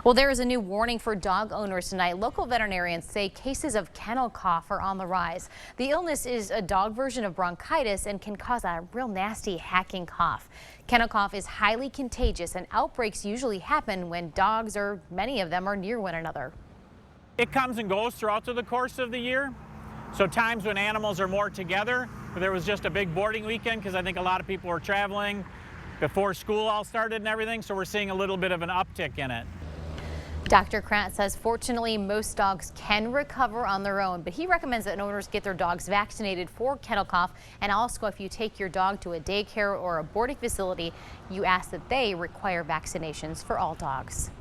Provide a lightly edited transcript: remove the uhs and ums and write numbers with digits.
Well, there is a new warning for dog owners tonight. Local veterinarians say cases of kennel cough are on the rise. The illness is a dog version of bronchitis and can cause a real nasty hacking cough. Kennel cough is highly contagious and outbreaks usually happen when dogs, or many of them, are near one another. It comes and goes throughout the course of the year. So times when animals are more together, there was just a big boarding weekend because I think a lot of people were traveling before school all started and everything. So we're seeing a little bit of an uptick in it. Dr. Kratt says fortunately most dogs can recover on their own, but he recommends that owners get their dogs vaccinated for kennel cough. And also, if you take your dog to a daycare or a boarding facility, you ask that they require vaccinations for all dogs.